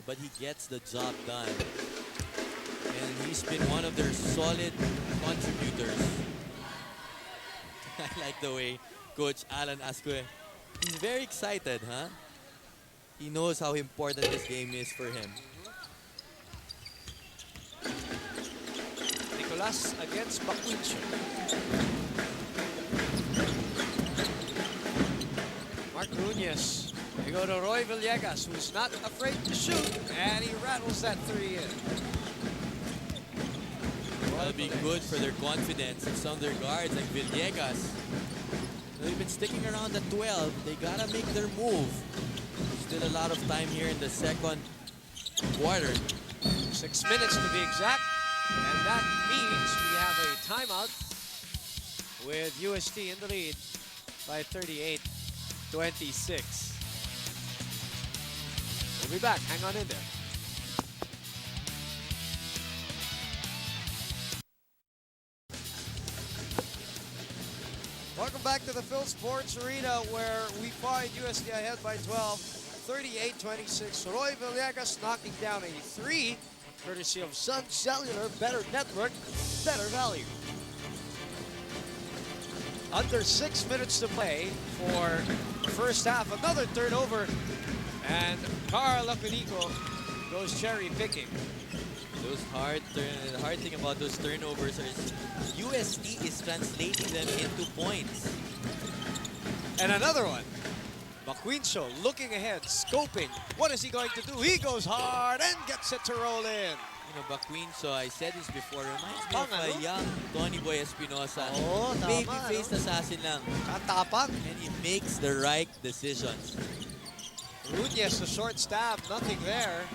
but he gets the job done. And he's been one of their solid contributors. I like the way Coach Alan Asque, he's very excited, huh? He knows how important this game is for him. Nicolas against Bakwincho. Mark Nunez. We go to Roy Villegas, who's not afraid to shoot, and he rattles that three in. That'll be good for their confidence. And some of their guards, like Villegas, they've been sticking around at 12. They gotta make their move. Still a lot of time here in the second quarter. 6 minutes to be exact. And that means we have a timeout with UST in the lead by 38-26. We'll be back. Hang on in there. Welcome back to the Philsports Arena, where we find UST ahead by 12, 38-26. Roy Villegas knocking down a three, courtesy of Sun Cellular. Better network, better value. Under 6 minutes to play for the first half. Another turnover, and Carl Acunico goes cherry picking. The hard thing about those turnovers is UST is translating them into points. And another one. Bakwincho looking ahead, scoping. What is he going to do? He goes hard and gets it to roll in. You know, Bakwincho, I said this before, reminds me of a young Tony Boy Espinosa. Oh, Baby-faced assassin lang. Katapang. And he makes the right decisions. Nunez, the short stab, nothing there.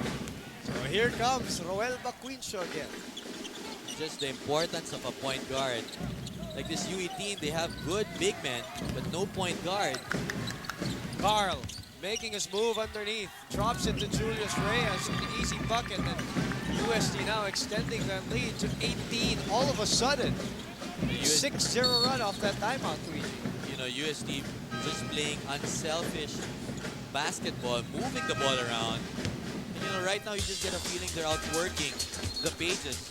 So here comes Roel Bakwincho again. Just the importance of a point guard. Like this UE team, they have good big men, but no point guard. Carl making his move underneath. Drops it to Julius Reyes. An easy bucket. And UST now extending that lead to 18 all of a sudden. 6-0 run off that timeout, Luigi. You know, UST just playing unselfish basketball, moving the ball around. And you know, right now you just get a feeling they're outworking the pages.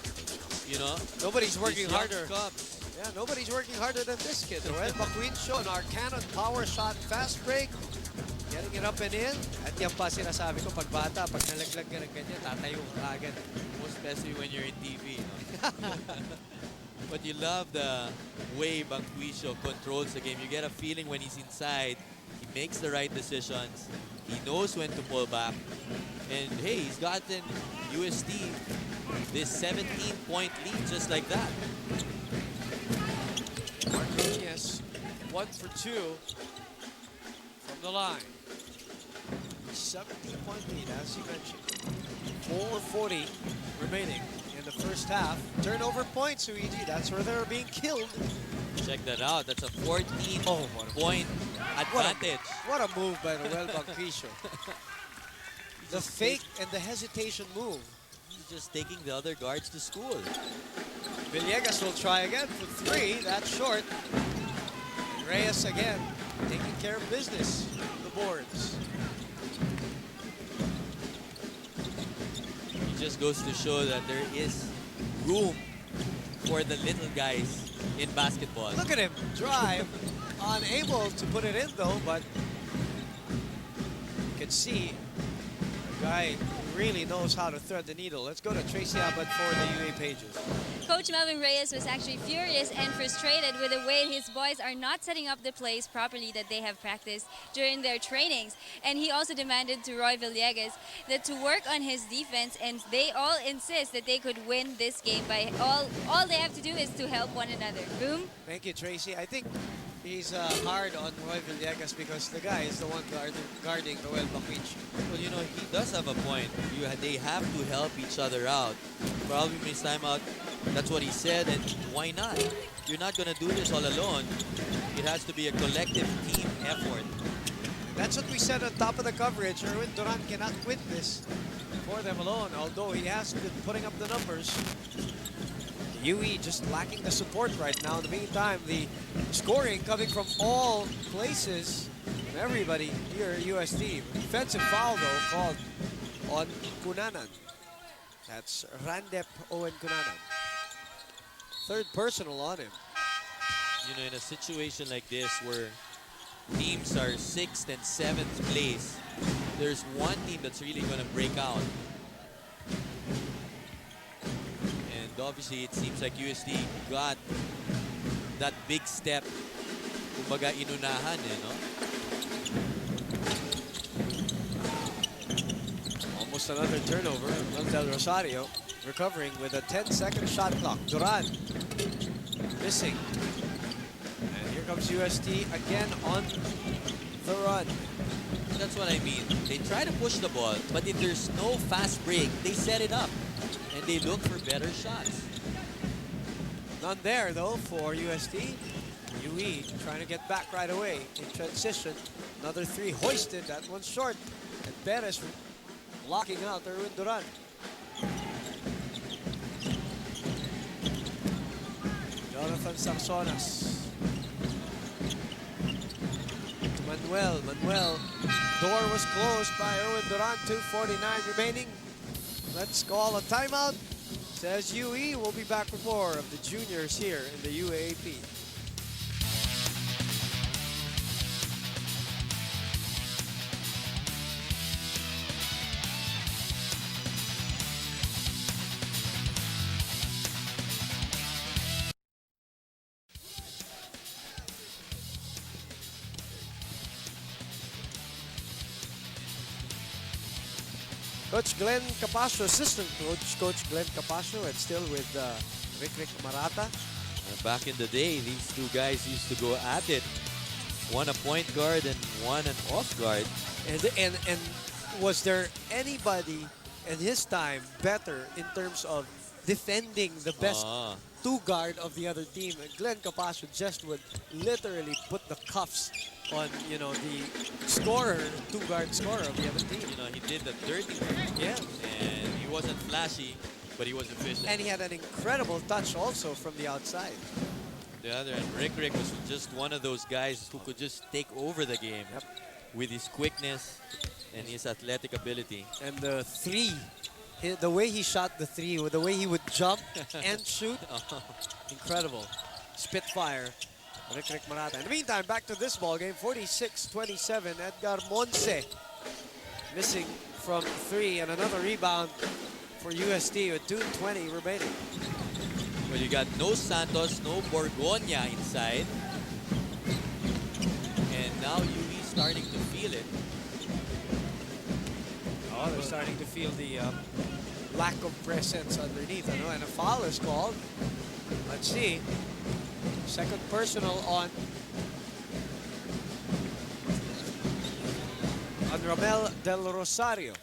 You know, nobody's working harder. Cubs. Yeah, nobody's working harder than this kid. Roel Bakwincho, an Arcanon power shot, fast break. Getting it up and in. At yan pa sinasabi ko, pag bata, pag nalaglag ka ng ganyan, tatayo ka agad. Most especially when you're in TV. No? But you love the way Bakwincho controls the game. You get a feeling when he's inside, he makes the right decisions. He knows when to pull back. And hey, he's gotten UST this 17-point lead just like that. Mark Nunez, 1 for 2 from the line. 17-point lead, as you mentioned. 4:40 remaining in the first half. Turnover points, Luigi. That's where they're being killed. Check that out. That's a 14-point advantage. What a move by Roel Bakwincho. The fake and the hesitation move. He's just taking the other guards to school. Villegas will try again for three. That's short. And Reyes again, taking care of business on the boards. It just goes to show that there is room for the little guys in basketball. Look at him drive. Unable to put it in though, but you can see the guy really knows how to thread the needle. Let's go to Tracy Abbott for the UA pages. Coach Melvin Reyes was actually furious and frustrated with the way his boys are not setting up the plays properly that they have practiced during their trainings. And he also demanded to Roy Villegas that to work on his defense, and they all insist that they could win this game by all they have to do is to help one another. Boom. Thank you, Tracy. I think he's hard on Roy Villegas because the guy is the one guarding Roel Bakwincho. Well, you know, he does have a point. They have to help each other out. Probably miss time out. That's what he said, and why not? You're not going to do this all alone. It has to be a collective team effort. That's what we said on top of the coverage. Erwin Duran cannot win this for them alone, although he has been putting up the numbers. UE just lacking the support right now. In the meantime, the scoring coming from all places, from everybody here at UST. Defensive foul, though, called on Cunanan. That's Randep Owen Cunanan. Third personal on him. You know, in a situation like this where teams are 6th and 7th place, there's one team that's really going to break out. And obviously, it seems like UST got that big step. Kumbaga, inunahan, no? Almost another turnover. Del Rosario recovering with a 10-second shot clock. Duran missing. And here comes UST again on the run. That's what I mean. They try to push the ball, but if there's no fast break, they set it up. And they look for better shots. None there, though, for UST. UE trying to get back right away in transition. Another three hoisted. That one's short. And Perez locking out Erwin Duran. Jonathan Sarsonas. Manuel. Door was closed by Erwin Duran. 2:49 remaining. Let's call a timeout. Says UE. We'll be back with more of the juniors here in the UAAP. Coach Glenn Capascio, assistant coach Glenn Capascio, and still with Rick Marata. Back in the day, these two guys used to go at it. One a point guard and one an off guard. And was there anybody in his time better in terms of defending the best two guard of the other team? And Glenn Capascio just would literally put the cuffs on, you know, the scorer, two-guard scorer of the other team. You know, he did the dirty work. Yeah. And he wasn't flashy, but he was efficient. And he had an incredible touch also from the outside. The other end, Rick was just one of those guys who could just take over the game with his quickness and his athletic ability. And the three, the way he shot the three, the way he would jump and shoot, incredible. Spitfire. Rick Marata. In the meantime, back to this ball game, 46-27. Edgar Monse missing from three, and another rebound for UST with 2:20 remaining. Well, you got no Santos, no Borgoña inside, and now UE starting to feel it. Oh, they're starting to feel the lack of presence underneath, I know, and a foul is called. Let's see. Second personal on Ramel Del Rosario.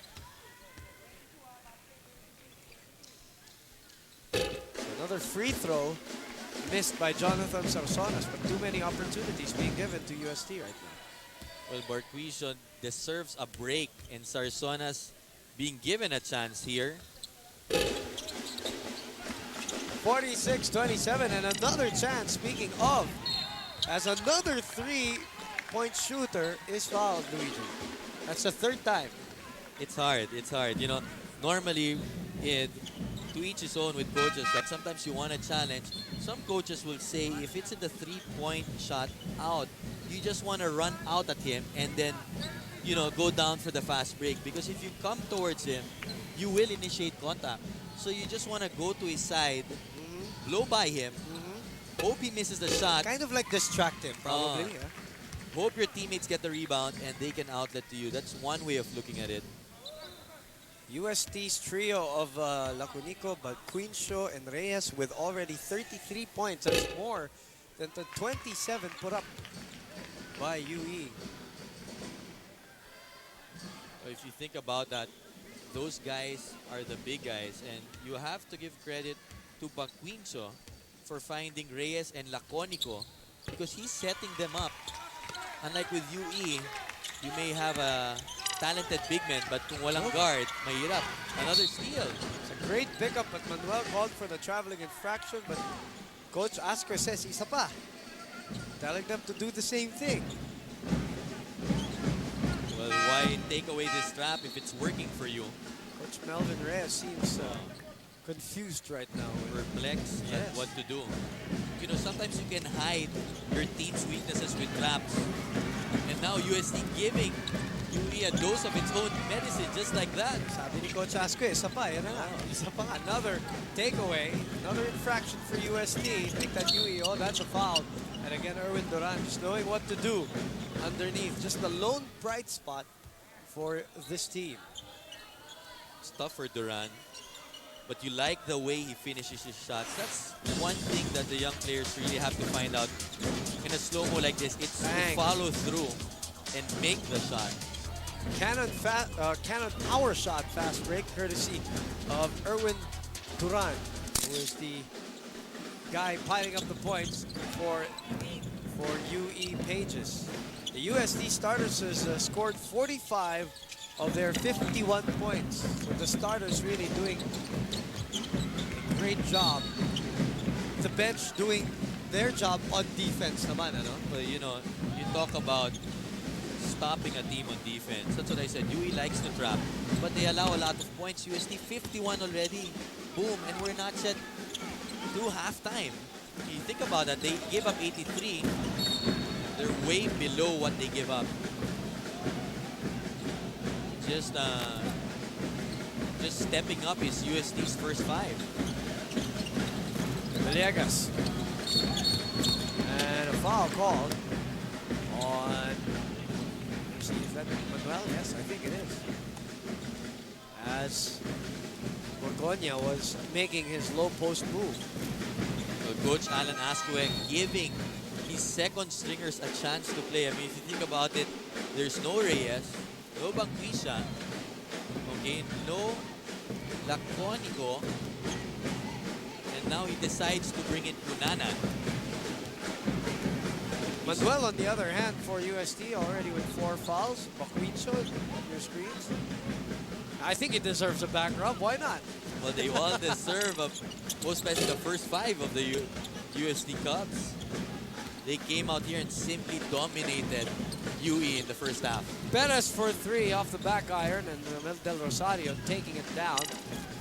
Another free throw missed by Jonathan Sarsonas, but too many opportunities being given to UST right now. Well, Barquisian deserves a break, and Sarsonas being given a chance here. 46-27, and another chance, speaking of, as another three-point shooter is fouled, Luigi. That's the third time. It's hard. You know, normally, to each his own with coaches, like sometimes you want a challenge. Some coaches will say if it's in the three-point shot out, you just want to run out at him and then, you know, go down for the fast break. Because if you come towards him, you will initiate contact. So you just want to go to his side, blow by him, hope he misses the shot. Kind of like distract him, probably. Hope your teammates get the rebound and they can outlet to you. That's one way of looking at it. UST's trio of Lacunico, Balquincio, and Reyes with already 33 points. That's more than the 27 put up by UE. If you think about that, those guys are the big guys, and you have to give credit to Balquincio for finding Reyes and Laconico because he's setting them up. Unlike with UE, you may have a talented big man, but kung walang guard, mahirap. Another steal. It's a great pickup, but Manuel called for the traveling infraction, but Coach Asker says isa pa, telling them to do the same thing. Well, why take away this trap if it's working for you? Coach Melvin Reyes seems confused right now. Perplexed at Yes. what to do. You know, sometimes you can hide your team's weaknesses with traps. And now UST giving UE a dose of its own medicine just like that. Sabi ni Coach Asco, isa pa, yan na nga. Isa pa nga. Another takeaway, another infraction for UST. Take that UE, oh, that's a foul. And again, Erwin Duran just knowing what to do underneath. Just the lone bright spot for this team. It's tough for Duran. But you like the way he finishes his shots. That's one thing that the young players really have to find out in a slow-mo like this. It's Bang. to follow through and make the shot. Cannon power shot fast break courtesy of Erwin Duran, who is the guy piling up the points for UE Pages. The USD starters has scored 45 of their 51 points. So the starters really doing a great job. The bench doing their job on defense naman, ano? But you know, you talk about stopping a team on defense. That's what I said. UE likes to trap, but they allow a lot of points. UST 51 already. Boom, and we're not set through halftime. You think about that, they gave up 83. They're way below what they give up. Just stepping up is UST's first 5. Villegas. And a foul called on, let's see, is that Manuel? Yes, I think it is. As Borgoña was making his low post move. So Coach Alan Ascuec giving his second stringers a chance to play. I mean, if you think about it, there's no Reyes, no Bangquisha, okay, no Laconico, and now he decides to bring in Cunanan. Manuel, on the other hand, for UST, already with 4 fouls. Bakuicho on your screens. I think he deserves a back rub. Why not? Well, they all deserve, most especially the first 5 of the UST Cubs. They came out here and simply dominated UE in the first half. Perez for 3 off the back iron, and Romel Del Rosario taking it down.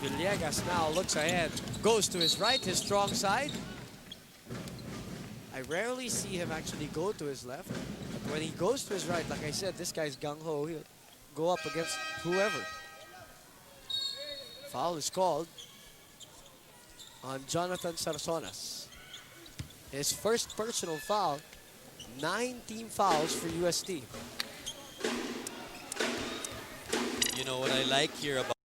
Villegas now looks ahead, goes to his right, his strong side. I rarely see him actually go to his left, but when he goes to his right, like I said, this guy's gung-ho. He'll go up against whoever. Foul is called on Jonathan Sarsonas. His first personal foul, 9 team fouls for UST. You know what I like here about